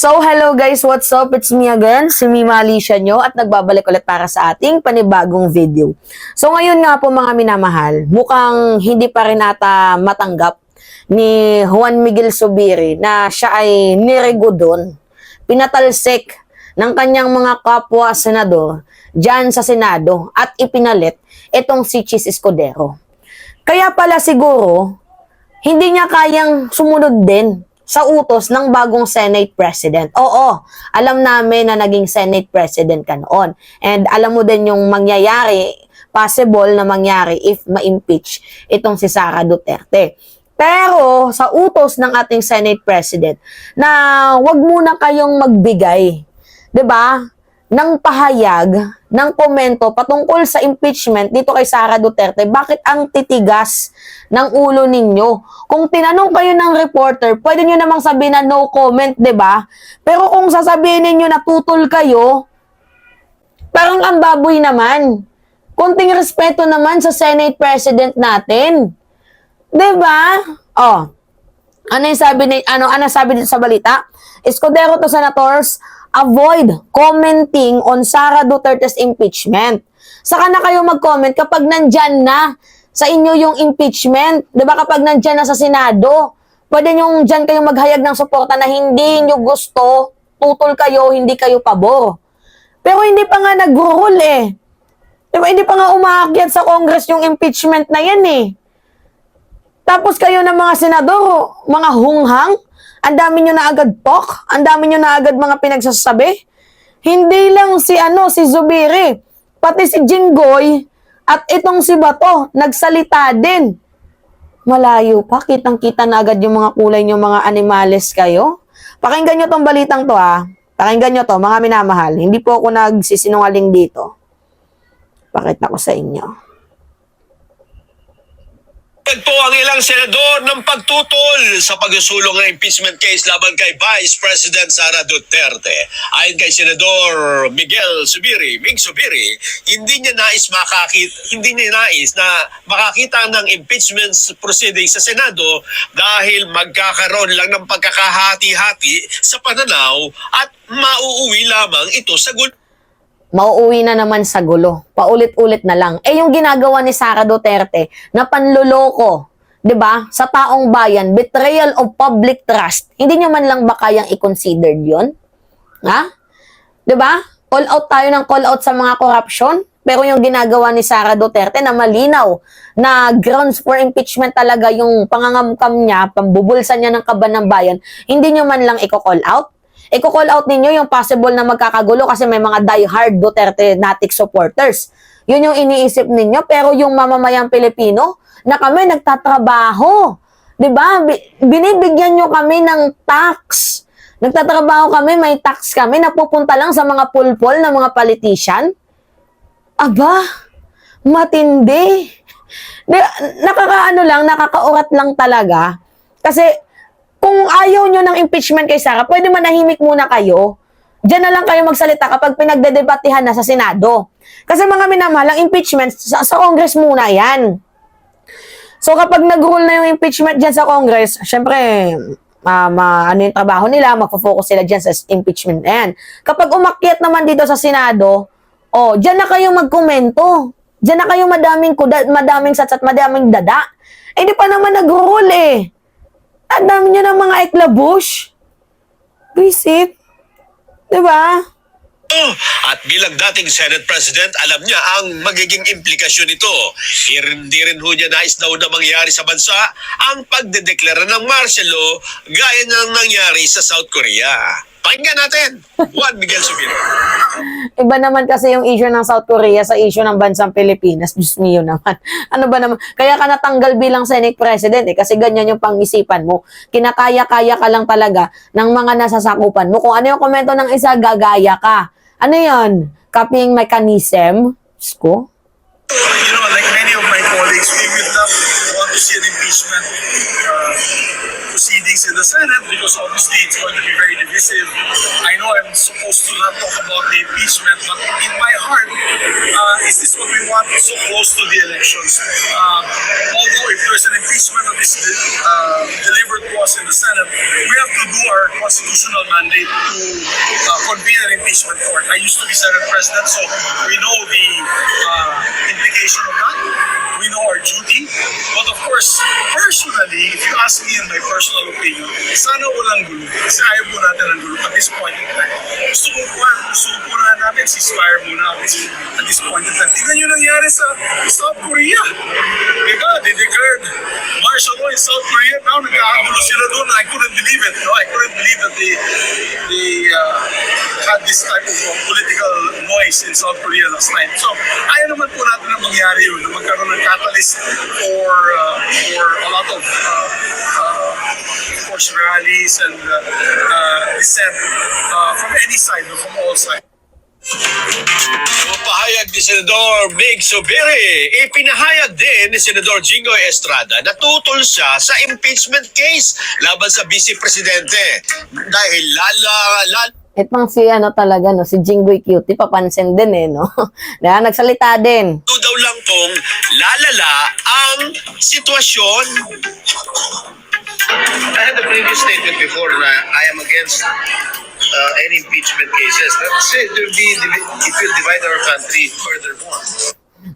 So, hello guys, what's up? It's me again, si Mima Alicia nyo at nagbabalik ulit para sa ating panibagong video. So, ngayon nga po mga minamahal, mukhang hindi pa rin ata matanggap ni Juan Miguel Zubiri na siya ay nirego pinatalsik ng kanyang mga kapwa senador dyan sa Senado at ipinalit itong si Chis Escudero. Kaya pala siguro, hindi niya kayang sumunod din sa utos ng bagong Senate President. Oo, alam namin na naging Senate President ka noon. And alam mo din yung mangyayari, possible na mangyari if ma-impeach itong si Sara Duterte. Pero sa utos ng ating Senate President na wag muna kayong magbigay, 'di ba, ng pahayag, ng komento patungkol sa impeachment dito kay Sara Duterte, bakit ang titigas ng ulo ninyo? Kung tinanong kayo ng reporter, pwede nyo namang sabihin na no comment, 'di ba? Pero kung sasabihin ninyo na tutol kayo, parang ang baboy naman. Konting respeto naman sa Senate President natin. 'Di ba? Oh. Ano sabi dito sa balita? Escudero to senators avoid commenting on Sara Duterte's impeachment. Saka na kayo mag-comment kapag nandyan na sa inyo yung impeachment. Diba kapag nandyan na sa Senado, pwede nyo dyan kayo maghayag ng suporta na hindi nyo gusto, tutol kayo, hindi kayo pabor. Pero hindi pa nga nag-rule eh. Diba hindi pa nga umaakyat sa Congress yung impeachment na yan eh. Tapos kayo ng mga senador, mga hunghang, ang dami nyo na agad talk, ang dami nyo na agad mga pinagsasabi. Hindi lang si Zubiri, pati si Jinggoy at itong si Bato, nagsalita din. Malayo pa, kitang-kita na agad yung mga kulay nyo, mga animales kayo. Pakinggan nyo tong balitang to ha. Pakinggan nyo to, mga minamahal. Hindi po ako nagsisinungaling dito. Pakita ko sa inyo. Po ang ilang senador ng pagtutol sa pagsusulong ng impeachment case laban kay Vice President Sara Duterte. Ayon kay Senador Miguel Zubiri, hindi niya nais na makakita ng impeachment proceeding sa Senado dahil magkakaroon lang ng pagkakahati-hati sa pananaw at mauuwi lamang ito sa Mauuwi na naman sa gulo. Paulit-ulit na lang. Eh yung ginagawa ni Sara Duterte na panloloko, 'di ba? Sa taong bayan, betrayal of public trust. Hindi niyo man lang ba kayang i-consider 'yon? Ha? 'Di ba? Call out tayo ng call out sa mga corruption, pero yung ginagawa ni Sara Duterte na malinaw na grounds for impeachment talaga yung pangangamkam niya, pambubulsa niya ng kaban ng bayan, hindi niyo man lang i-call out. I-call out ninyo yung possible na magkakagulo kasi may mga die-hard Duterte-natic supporters. Yun yung iniisip ninyo. Pero yung mamamayang Pilipino na kami nagtatrabaho. Diba? Binibigyan nyo kami ng tax. Nagtatrabaho kami, may tax kami, napupunta lang sa mga pulpol na mga politician. Aba, matindi. Nakakaurat lang talaga. Kasi kung ayaw nyo ng impeachment kay Sara, pwede manahimik muna kayo. Diyan na lang kayo magsalita kapag pinagdedebatehan na sa Senado. Kasi mga minamahal, ang impeachment, sa Congress muna yan. So kapag nag-rule na yung impeachment dyan sa Congress, syempre, ano yung trabaho nila, magpo-focus sila dyan sa impeachment na yan. Kapag umakyat naman dito sa Senado, dyan na kayo magkomento. Dyan na kayo madaming satsat, madaming dada. Eh, di pa naman nag-rule eh. Ang dami nyo ng mga eklabush. Visit. Diba? At bilang dating Senate President, alam niya ang magiging implikasyon nito. Hindi rin ho niya nais daw na mangyari sa bansa ang pagdedeklara ng martial law gaya ng nangyari sa South Korea. Pakinggan natin, Juan Miguel Zubiri. Iba naman kasi yung issue ng South Korea sa issue ng bansang Pilipinas. Diyos mio naman. Ano ba naman? Kaya ka natanggal bilang Senate President kasi ganyan yung pang-isipan mo. Kinakaya-kaya ka lang talaga ng mga nasasakupan mo. Kung ano yung komento ng isa, gagaya ka. Ano yun? Copying mechanism? Sko? You know, like many of my colleagues, we would love want to see an impeachment proceedings in the Senate because obviously it's going to be very divisive. I know I'm supposed to not talk about the impeachment, but in my heart, is this what we want so close to the elections? Although if there's an impeachment that is delivered to us in the Senate, we have to do our constitutional mandate to convene an impeachment court. I used to be Senate President, so we know the implication of that. We know our duty. But of course, personally, if you ask me in my personal opinion, sana walang gulo. Kasi ayaw po natin ng gulo at this point in time. Gusto po na namin, ceasefire muna at this point in time. Tingnan nyo nangyari sa South Korea. Diba? They declared martial law in South Korea. Now nagkakagulo sila doon. I couldn't believe it. No? I couldn't believe that they had this type of political noise in South Korea last night. So, ayaw naman po natin na mangyari yun, na magkaroon ng catalyst for a lot of of course, rallies and dissent from any side or from all sides. Pahayag ni Senador Mig Zubiri, ipinahayag din ni Senador Jingoy Estrada na tutol siya sa impeachment case laban sa Vice Presidente dahil Itong si talaga, no, si Jinggoy Cutie, papansin din no. Nagsalita din. ito daw lang pong lalala ang sitwasyon. I had a previous statement before na I am against any impeachment cases. That's it. It will divide our country furthermore.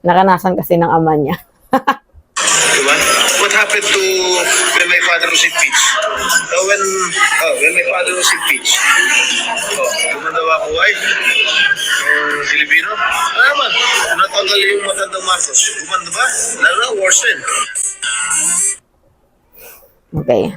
Naranasan kasi ng ama niya. Diba? What happened to when my father was impeached? When my father was impeached, gumandawa ko ay Filipino. Naman, natanggal yung matandang Marcos. Gumanda ba? Lalo na, worsen. Okay.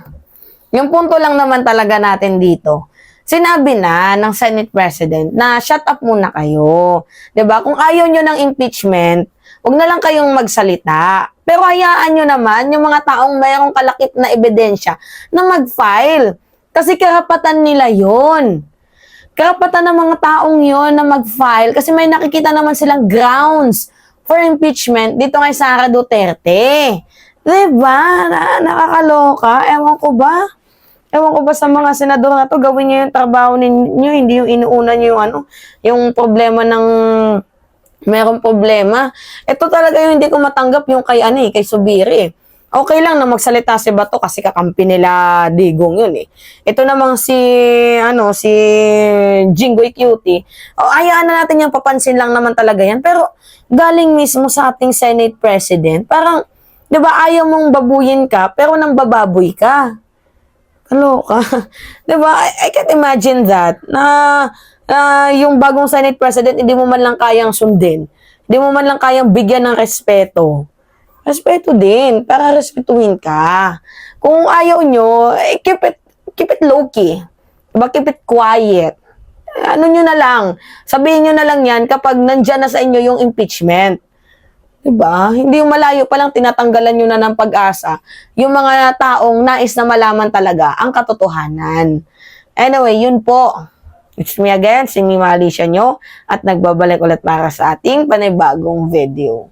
Yung punto lang naman talaga natin dito, sinabi na ng Senate President na shut up muna kayo. 'Di ba? Kung ayaw nyo ng impeachment, huwag na lang kayong magsalita. Pero hayaan nyo naman yung mga taong mayroong kalakip na ebidensya na mag-file. Kasi karapatan nila yon. Karapatan ng mga taong yon na mag-file kasi may nakikita naman silang grounds for impeachment dito kay Sara Duterte. Diba? Nakakaloka. Ewan ko ba sa mga senador na to, gawin nyo yung trabaho ninyo, hindi yung inuuna nyo yung problema ng merong problema. Ito talaga yung hindi ko matanggap yung kay Zubiri. Okay lang na magsalita si Bato kasi kakampi nila Digong yun Ito namang si Jinggoy Cutie. Hayaan na natin yung papansin lang naman talaga yan. Pero galing mismo sa ating Senate President, parang, di ba ayaw mong babuyin ka, pero nang bababoy ka. Kaloka. Di ba? I can't imagine that. Yung bagong Senate President, hindi mo man lang kayang sundin. Hindi mo man lang kayang bigyan ng respeto. Respeto din, para respetuhin ka. Kung ayaw nyo, keep it low-key. Diba? Keep it quiet. Nyo na lang. Sabihin nyo na lang yan kapag nandyan na sa inyo yung impeachment. Diba? Hindi yung malayo pa lang tinatanggalan nyo na ng pag-asa yung mga taong nais na malaman talaga ang katotohanan. Anyway, yun po. It's me again, si Mima Alicia nyo, at nagbabalik ulit para sa ating panibagong video.